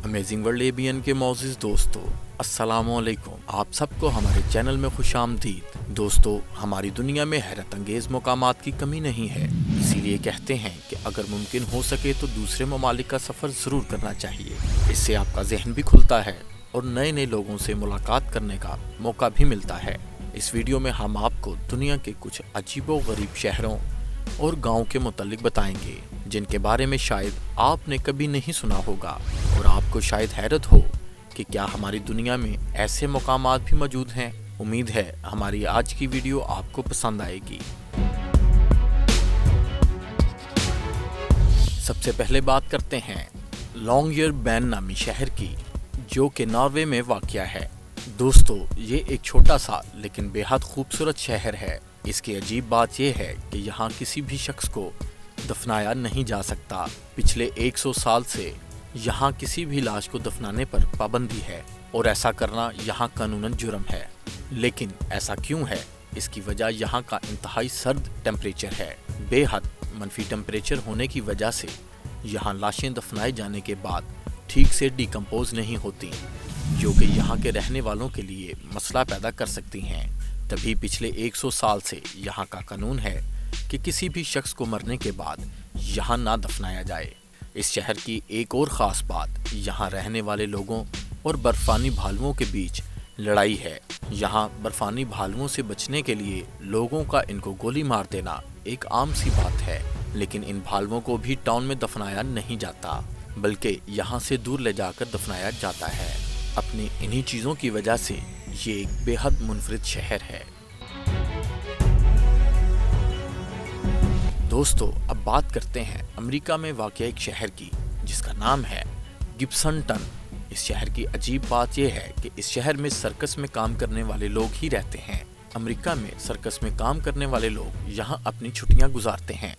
Amazing world एबियन के मौजूद दोस्तों, अस्सलामुअलैकुम। आप सबको हमारे चैनल में खुशामदीद। दोस्तों, हमारी दुनिया में हैरत अंगेज मकामात की कमी नहीं है, इसीलिए कहते हैं कि अगर मुमकिन हो सके तो दूसरे ममालिक का सफ़र ज़रूर करना चाहिए। इससे आपका जहन भी खुलता है और नए नए लोगों से मुलाकात करने का मौका भी मिलता है। इस वीडियो में हम आपको दुनिया के कुछ अजीबो गरीब शहरों और गाँव के मुतालिक बताएंगे जिनके बारे में शायद आपने कभी नहीं सुना होगा, और आपको शायद हैरत हो कि क्या हमारी दुनिया में ऐसे मकामात भी मौजूद हैं। उम्मीद है हमारी आज की वीडियो आपको पसंद आएगी। सबसे पहले बात करते हैं लॉन्गयरबैन नामी शहर की, जो कि नॉर्वे में वाक़या है। दोस्तों, ये एक छोटा सा लेकिन बेहद खूबसूरत शहर है। इसकी अजीब बात यह है कि यहाँ किसी भी शख्स को दफनाया नहीं जा सकता। पिछले 100 साल से यहाँ किसी भी लाश को दफनाने पर पाबंदी है और ऐसा करना यहाँ कानूनन जुर्म है। लेकिन ऐसा क्यों है? इसकी वजह यहाँ का इंतहाई सर्द टेम्परेचर है। बेहद मनफी टेम्परेचर होने की वजह से यहाँ लाशें दफनाए जाने के बाद ठीक से डिकम्पोज नहीं होती, जो कि यहाँ के रहने वालों के लिए मसला पैदा कर सकती हैं। तभी पिछले 100 साल से यहाँ का कानून है कि किसी भी शख्स को मरने के बाद यहाँ ना दफनाया जाए। इस शहर की एक और ख़ास बात यहाँ रहने वाले लोगों और बर्फ़ानी भालुओं के बीच लड़ाई है। यहाँ बर्फ़ानी भालुओं से बचने के लिए लोगों का इनको गोली मार देना एक आम सी बात है, लेकिन इन भालुओं को भी टाउन में दफनाया नहीं जाता, बल्कि यहाँ से दूर ले जाकर दफनाया जाता है। अपनी इन्हीं चीज़ों की वजह से ये एक बेहद मुनफरिद शहर है। दोस्तों, अब बात करते हैं अमेरिका में वाक़या एक शहर की, जिसका नाम है गिब्सनटन। इस शहर की अजीब बात यह है कि इस शहर में सर्कस में काम करने वाले लोग ही रहते हैं। अमेरिका में सर्कस में काम करने वाले लोग यहाँ अपनी छुट्टियाँ गुजारते हैं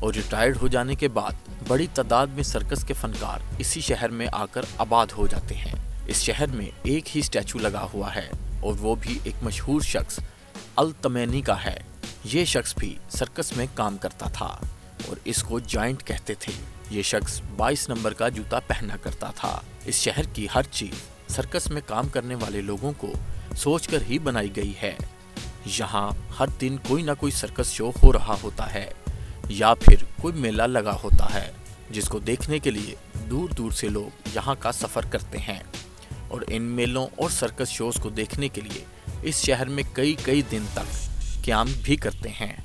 और रिटायर्ड हो जाने के बाद बड़ी तादाद में सर्कस के फनकार इसी शहर में आकर आबाद हो जाते हैं। इस शहर में एक ही स्टैचू लगा हुआ है और वो भी एक मशहूर शख्स अल तमैनी का है। ये शख्स भी सर्कस में काम करता था और इसको जायंट कहते थे। ये शख्स 22 नंबर का जूता पहना करता था। इस शहर की हर चीज़ सर्कस में काम करने वाले लोगों को सोचकर ही बनाई गई है। यहाँ हर दिन कोई ना कोई सर्कस शो हो रहा होता है या फिर कोई मेला लगा होता है, जिसको देखने के लिए दूर दूर से लोग यहाँ का सफ़र करते हैं। और इन मेलों और सर्कस शोज को देखने के लिए इस शहर में कई कई दिन तक क़याम भी करते हैं।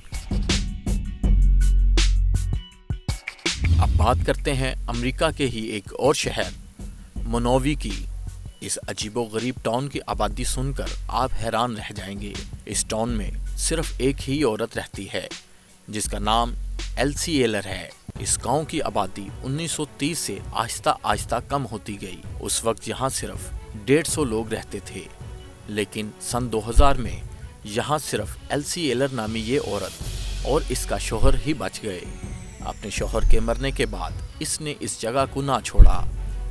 अब बात करते हैं अमेरिका के ही एक और शहर मोनोवी की। इस अजीबो गरीब टाउन की आबादी सुनकर आप हैरान रह जाएंगे। इस टाउन में सिर्फ एक ही औरत रहती है, जिसका नाम एल्सी एलर है। इस गांव की आबादी 1930 से आहिस्ता आहिस्ता कम होती गई। उस वक्त यहाँ सिर्फ 150 लोग रहते थे, लेकिन सन 2000 में यहाँ सिर्फ एल्सी एलर नामी ये औरत और इसका शौहर ही बच गए। अपने शौहर के मरने के बाद इसने इस जगह को ना छोड़ा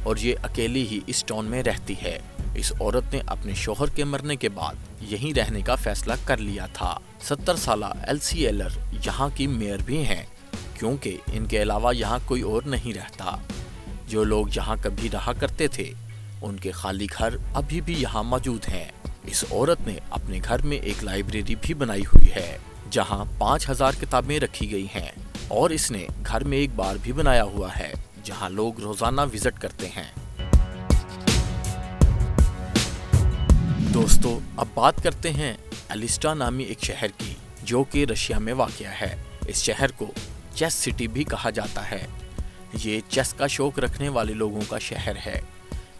और ये अकेली ही इस टाउन में रहती है। इस औरत ने अपने शौहर के मरने के बाद यहीं रहने का फैसला कर लिया था। 70 साला एल्सी एलर यहाँ की मेयर भी हैं, क्योंकि इनके अलावा यहाँ कोई और नहीं रहता। जो लोग यहाँ कभी रहा करते थे, उनके खाली घर अभी भी यहाँ मौजूद हैं। इस औरत ने अपने घर में एक लाइब्रेरी भी बनाई हुई है, जहाँ 5000 किताबें रखी गई हैं, और इसने घर में एक बार भी बनाया हुआ है, जहाँ लोग रोजाना विजिट करते हैं। दोस्तों, अब बात करते हैं एलिस्टा नामी एक शहर की, जो कि रशिया में वाक़या है। इस शहर को चेस सिटी भी कहा जाता है। ये चेस का शौक रखने वाले लोगों का शहर है।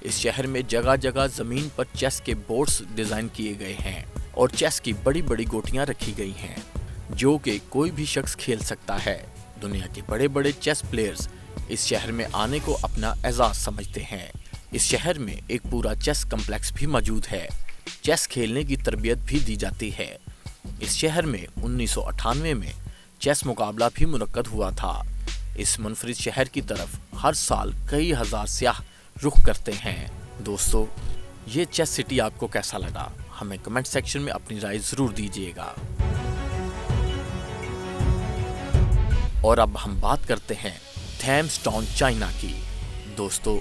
इस शहर में जगह जगह ज़मीन पर चेस के बोर्ड्स डिज़ाइन किए गए हैं और चेस की बड़ी बड़ी गोटियां रखी गई हैं, जो कि कोई भी शख्स खेल सकता है। दुनिया के बड़े बड़े चेस प्लेयर्स इस शहर में आने को अपना एजाज़ समझते हैं। इस शहर में एक पूरा चेस कम्प्लेक्स भी मौजूद है। चेस खेलने की तरबियत भी दी जाती है। इस शहर में 1998 में चेस मुकाबला भी मुनक्कद हुआ था। इस मुनफरिद शहर की तरफ हर साल कई हज़ार सयाह रुख करते हैं। दोस्तों, ये चेस सिटी आपको कैसा लगा? हमें कमेंट सेक्शन में अपनी राय ज़रूर दीजिएगा। और अब हम बात करते हैं थैम्स टाउन चाइना की। दोस्तों,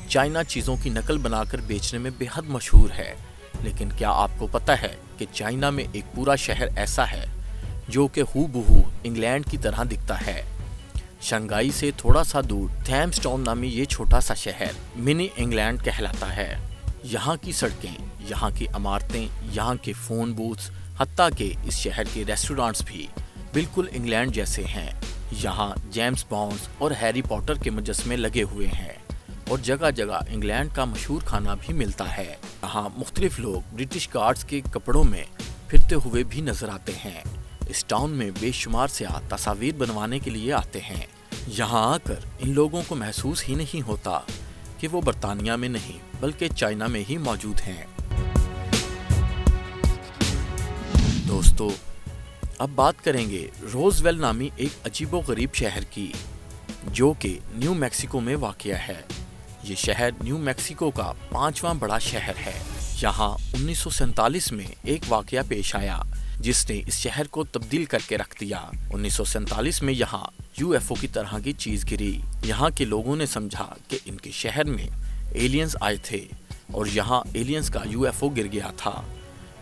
चाइना चीज़ों की नकल बनाकर बेचने में बेहद मशहूर है। लेकिन क्या आपको पता है कि चाइना में एक पूरा शहर ऐसा है जो कि हूबहू इंग्लैंड की तरह दिखता है। शंघाई से थोड़ा सा दूर थैम्स टाउन नामी ये छोटा सा शहर मिनी इंग्लैंड कहलाता है। यहाँ की सड़कें, यहाँ की इमारतें, यहाँ के फ़ोन बूथ्स, हत्ता के इस शहर के रेस्टोरेंट्स भी बिल्कुल इंग्लैंड जैसे हैं। यहाँ जेम्स बॉन्ड और हैरी पॉटर के मुजस्समे लगे हुए हैं और जगह जगह इंग्लैंड का मशहूर खाना भी मिलता है। यहाँ मुख्तलिफ लोग ब्रिटिश गार्ड्स के कपड़ों में फिरते हुए भी नजर आते हैं। इस टाउन में बेशुमार सियाह तस्वीर बनवाने के लिए आते हैं। यहाँ आकर इन लोगों को महसूस ही नहीं होता कि वो बरतानिया में नहीं बल्कि चाइना में ही मौजूद हैं। दोस्तों, अब बात करेंगे रोजवेल नामी एक अजीबोगरीब शहर की, जो कि न्यू मैक्सिको में वाक़या है। ये शहर न्यू मैक्सिको का 5वां बड़ा शहर है। यहाँ 1947 में एक वाक़या पेश आया जिसने इस शहर को तब्दील करके रख दिया। 1947 में यहाँ यूएफओ की तरह की चीज़ गिरी। यहाँ के लोगों ने समझा कि इनके शहर में एलियंस आए थे और यहाँ एलियंस का यूएफओ गिर गया था।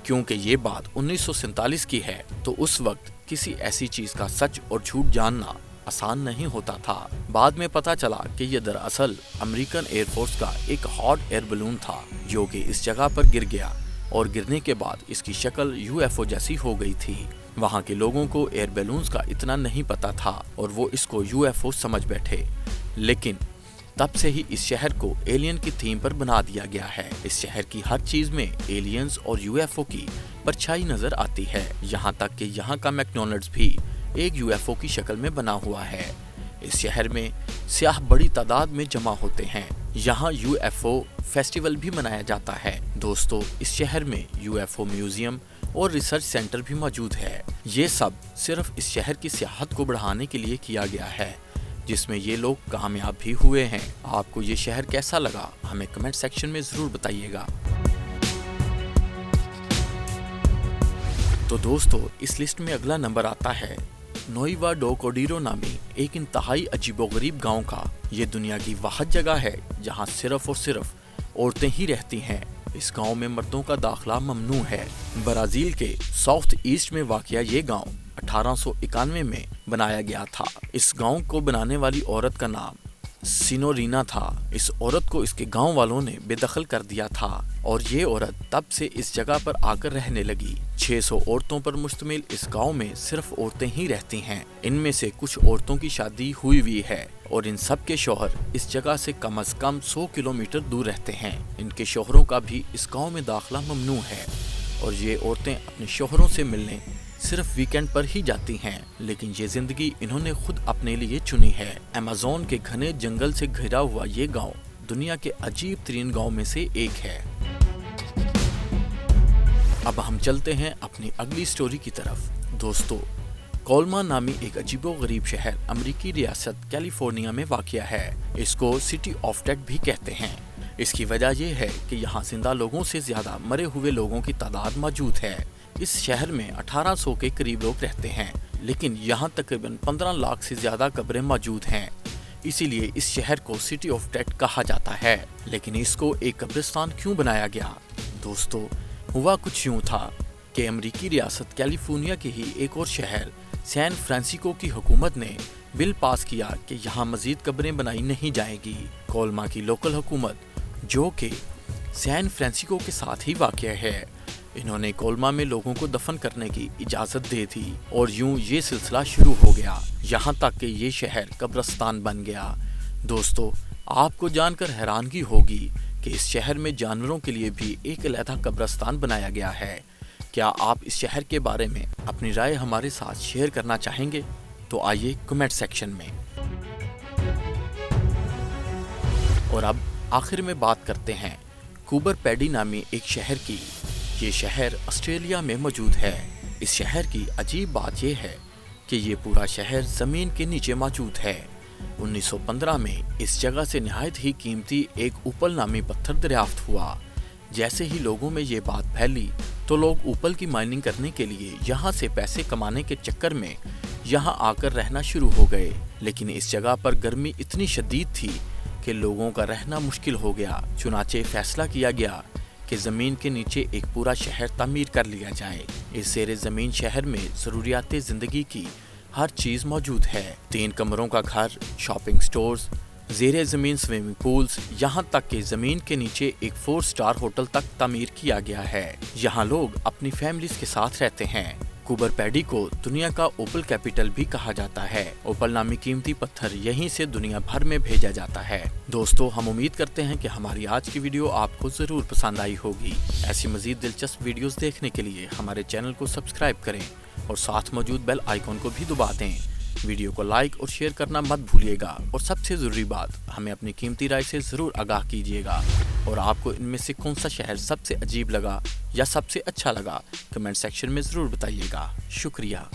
क्योंकि ये बात 1947 की है तो उस वक्त किसी ऐसी चीज़ का सच और झूठ जानना आसान नहीं होता था। बाद में पता चला कि ये दरअसल अमेरिकन एयरफोर्स का एक हॉट एयर बलून था जो कि इस जगह पर गिर गया और गिरने के बाद इसकी शक्ल यूएफओ जैसी हो गई थी। वहाँ के लोगों को एयर बैलून्स का इतना नहीं पता था और वो इसको यूएफओ समझ बैठे। लेकिन तब से ही इस शहर को एलियन की थीम पर बना दिया गया है। इस शहर की हर चीज में एलियंस और यूएफओ की परछाई नजर आती है। यहाँ तक कि यहाँ का मैकडॉनल्ड्स भी एक यूएफओ की शक्ल में बना हुआ है। इस शहर में सियाह बड़ी तादाद में जमा होते हैं। यहाँ यूएफओ फेस्टिवल भी मनाया जाता है। दोस्तों, इस शहर में यूएफओ म्यूजियम और रिसर्च सेंटर भी मौजूद है। ये सब सिर्फ इस शहर की सियाहत को बढ़ाने के लिए किया गया है, जिसमें ये लोग कामयाब भी हुए हैं। आपको ये शहर कैसा लगा हमें कमेंट सेक्शन में ज़रूर बताइएगा। तो दोस्तों, इस लिस्ट में अगला नंबर आता है नोइवा डो कोडीरो नामी एक इंतहाई अजीबोगरीब गांव का। ये दुनिया की वाहिद जगह है जहां सिर्फ और सिर्फ औरतें ही रहती हैं। इस गांव में मर्दों का दाखिला ममनू है। ब्राज़ील के साउथ ईस्ट में वाक़या ये गांव 1891 में बनाया गया था। इस गांव को बनाने वाली औरत का नाम सिनोरीना था। इस औरत को इसके गांव वालों ने बेदखल कर दिया था और ये औरत तब से इस जगह पर आकर रहने लगी। 600 औरतों पर मुश्तमिल इस गांव में सिर्फ औरतें ही रहती हैं। इनमें से कुछ औरतों की शादी हुई है और इन सब के शौहर इस जगह से कम से कम 100 किलोमीटर दूर रहते हैं। इनके शौहरों का भी इस गांव में दाखिला ममनू है और ये औरतें अपने शौहरों से मिलने सिर्फ वीकेंड पर ही जाती हैं। लेकिन ये जिंदगी इन्होंने खुद अपने लिए चुनी है। अमेज़न के घने जंगल से घिरा हुआ ये गांव दुनिया के अजीब तरीन गांव में से एक है। अब हम चलते हैं अपनी अगली स्टोरी की तरफ। दोस्तों, कोलमा नामी एक अजीबोगरीब शहर अमेरिकी रियासत कैलिफोर्निया में वाक़या है। इसको सिटी ऑफ डेड भी कहते हैं। इसकी वजह यह है कि यहाँ जिंदा लोगों से ज्यादा मरे हुए लोगों की तादाद मौजूद है। इस शहर में 1800 के करीब लोग रहते हैं, लेकिन यहाँ तकरीबन 15 लाख से ज्यादा कब्रें मौजूद हैं। इसीलिए इस शहर को सिटी ऑफ डेड कहा जाता है। लेकिन इसको एक कब्रिस्तान क्यों बनाया गया? दोस्तों, हुआ कुछ यूँ था कि अमेरिकी रियासत कैलिफोर्निया के ही एक और शहर सैन फ्रांसिस्को की हुकूमत ने बिल पास किया कि यहाँ मजीद कब्रें बनाई नहीं जाएगी। कोलमा की लोकल हुकूमत, जो कि सैन फ्रांसिस्को के साथ ही वाक़या है, इन्होंने कोलमा में लोगों को दफन करने की इजाज़त दे दी और यूं ये सिलसिला शुरू हो गया, यहाँ तक कि ये शहर कब्रिस्तान बन गया। दोस्तों, आपको जानकर हैरानगी होगी कि इस शहर में जानवरों के लिए भी एक अलहदा कब्रिस्तान बनाया गया है। क्या आप इस शहर के बारे में अपनी राय हमारे साथ शेयर करना चाहेंगे? तो आइए कमेंट सेक्शन में। और अब आखिर में बात करते हैं कूबर पैडी नामी एक शहर की। ये शहर ऑस्ट्रेलिया में मौजूद है। इस शहर की अजीब बात यह है कि ये पूरा शहर ज़मीन के नीचे मौजूद है। 1915 में इस जगह से नहायत ही कीमती एक उपल नामी पत्थर दरियाफ्त हुआ। जैसे ही लोगों में ये बात फैली तो लोग उपल की माइनिंग करने के लिए यहाँ से पैसे कमाने के चक्कर में यहाँ आकर रहना शुरू हो गए। लेकिन इस जगह पर गर्मी इतनी शदीद थी कि लोगों का रहना मुश्किल हो गया। चुनाचे फैसला किया गया कि ज़मीन के नीचे एक पूरा शहर तामीर कर लिया जाए। इस ज़ेरे ज़मीन शहर में ज़रूरियात ज़िंदगी की हर चीज़ मौजूद है। 3 कमरों का घर, शॉपिंग स्टोर्स, ज़ेरे ज़मीन स्विमिंग पूल्स, यहाँ तक कि ज़मीन के नीचे एक 4 स्टार होटल तक तामीर किया गया है। यहाँ लोग अपनी फैमिलीज के साथ रहते हैं। कुबर पैडी को दुनिया का ओपल कैपिटल भी कहा जाता है। ओपल नामी कीमती पत्थर यहीं से दुनिया भर में भेजा जाता है। दोस्तों, हम उम्मीद करते हैं कि हमारी आज की वीडियो आपको जरूर पसंद आई होगी। ऐसी मजीद दिलचस्प वीडियोस देखने के लिए हमारे चैनल को सब्सक्राइब करें और साथ मौजूद बेल आइकॉन को भी दबा दें। वीडियो को लाइक और शेयर करना मत भूलिएगा और सबसे ज़रूरी बात, हमें अपनी कीमती राय से ज़रूर आगाह कीजिएगा। और आपको इनमें से कौन सा शहर सबसे अजीब लगा या सबसे अच्छा लगा, कमेंट सेक्शन में ज़रूर बताइएगा। शुक्रिया।